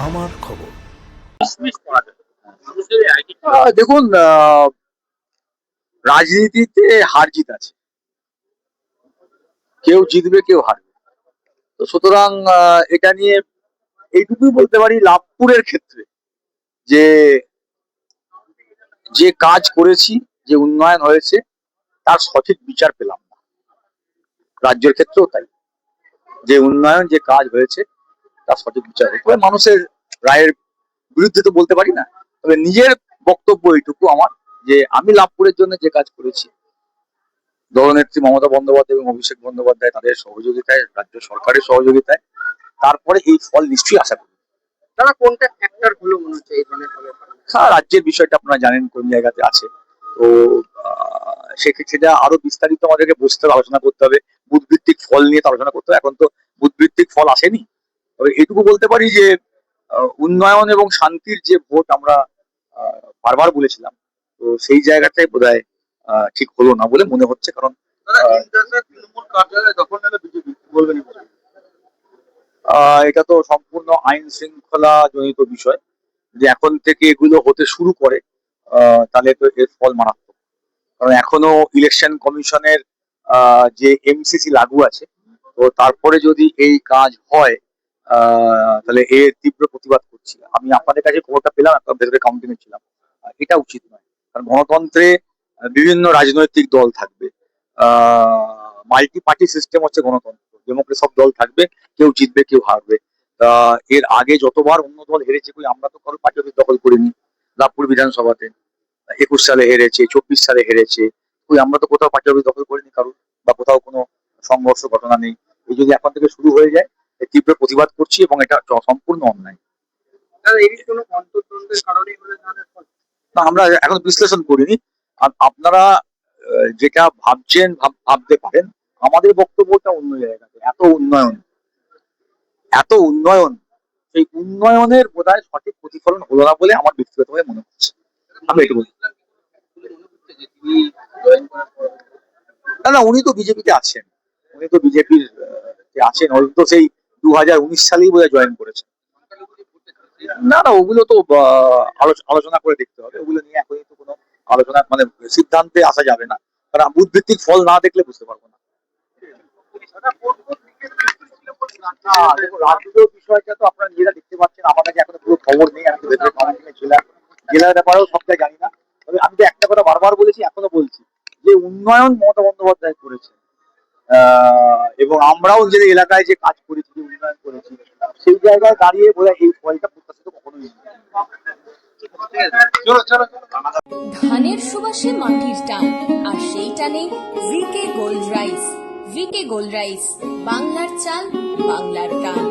আমার খবর। দেখুন, রাজনীতিতে হার জিত আছে, কেউ জিতবে কেউ হারবে। তো সুতরাং এটা নিয়ে এইটুকুই বলতে পারি, লাভপুরের ক্ষেত্রে যে যে কাজ করেছি, যে উন্নয়ন হয়েছে, তার সঠিক বিচার পেলাম না। রাজ্যের ক্ষেত্রেও তাই, যে উন্নয়ন যে কাজ হয়েছে তার সঠিক বিচার তবে মানুষের রায়ের বিরুদ্ধে তো বলতে পারি না। তবে নিজের বক্তব্য এইটুকু আমার, যে আমি লাভপুরের জন্য যে কাজ করেছি, দলনেত্রী মমতা বন্দ্যোপাধ্যায় এবং অভিষেক বন্দ্যোপাধ্যায় তাদের সহযোগিতায়, রাজ্য সরকারের সহযোগিতায়, তারপরে এই ফল নিশ্চয়ই আশা করি। তারা কোনটা ফ্যাক্টর গুলো মনে হচ্ছে এই ধরনের ফলের কারণে? রাজ্যের বিষয়টা আপনারা জানেন কোন জায়গাতে আছে। তো সেটা আরো বিস্তারিত আমাদেরকে বসতে হবে, আলোচনা করতে হবে। বুথভিত্তিক ফল নিয়ে তো আলোচনা করতে হবে, এখন তো বুথভিত্তিক ফল আসেনি। তবে এটুকু বলতে পারি যে উন্নয়ন এবং শান্তির যে ভোট আমরা বারবার বলেছিলাম, তো সেই জায়গাটাই বোধহয় ঠিক হলো না বলে মনে হচ্ছে। কারণ তৃণমূল কার্যালয় দখল নিলে বিজেপি বলবেন, এটা তো সম্পূর্ণ আইন শৃঙ্খলা জনিত বিষয়। যে এখন থেকে এগুলো হতে শুরু করে, তাহলে তো এর ফল মারাত্মক। কারণ এখনো ইলেকশন কমিশনের যে এমসিসি লাগু আছে, তো তারপরে যদি এই কাজ হয়, তাহলে এর তীব্র প্রতিবাদ করছি। আমি আপনাদের কাছে খবরটা পেলাম, একটা ভেতরে কাউন্টিং এ ছিলাম। এটা উচিত নয়। কারণ গণতন্ত্রে বিভিন্ন রাজনৈতিক দল থাকবে, মাল্টি পার্টি সিস্টেম হচ্ছে গণতন্ত্র। ডেমোক্রেসি, সব দল থাকবে, কেউ জিতবে কেউ হারবে। এর আগে যতবার অন্য দল হেরেছে, কই আমরা তো কারো পার্টি অফিস দখল করিনি। লাভপুর বিধানসভাতে 21 সালে হেরেছে, 24 সালে হেরেছে, কই আমরা তো কোথাও পার্টি অফিস দখল করিনি কারো, বা কোথাও কোনো সংঘর্ষ ঘটনা নেই। এই যদি এখন থেকে শুরু হয়ে যায়, এর তীব্র প্রতিবাদ করছি এবং এটা সম্পূর্ণ অন্যায়। তাহলে এই কোনো অন্তর্দ্বন্দ্বের কারণেই হলে তাহলে ফল? না, আমরা এখন বিশ্লেষণ করিনি। আর আপনারা যেটা ভাবছেন ভাবতে পারেন, আমাদের বক্তব্যটা অন্য জায়গাতে। এত উন্নয়ন, সেই উন্নয়নের বোধহয় সঠিক প্রতিফলন হলো না বলে আমার ব্যক্তিগতভাবে মনে হচ্ছে। আমি এটা বলি। না না, উনি তো বিজেপিতে আছেন। উনি তো বিজেপির আছেন, হয়তো তো সেই 2019 সালেই বোধহয় জয়েন করেছেন। না না, ওগুলো তো আলোচনা করে দেখতে হবে। ওগুলো নিয়ে এখনই তো কোনো আলোচনা, মানে সিদ্ধান্তে আসা যাবে না। কারণ বুথ ভিত্তিক ফল না দেখলে বুঝতে পারবো না। না, দেখুন, রাজনীতির বিষয়টা তো আপনারা নিজেরা দেখতে পাচ্ছেন। আমার কাছে এখনো পুরো খবর নেই, আমি তো ভেতরে কাউন্সিলে ছিলাম। জেলার ব্যাপারেও সবটাই জানি না। তবে আমি তো একটা কথা বারবার বলেছি, এখনো বলছি, যে উন্নয়ন মমতা বন্দ্যোপাধ্যায় করেছে। এবং আমরাও যে এলাকায় যে কাজ করেছি, যে উন্নয়ন করেছি, সেই জায়গায় দাঁড়িয়ে বোধহয় এই ফলটা প্রত্যাশিত কখনোই নেই। ধানের সুবাসে মাটির টান, আর সেই টানে V K gold rice. V K gold rice, বাংলার চাল, বাংলার গান।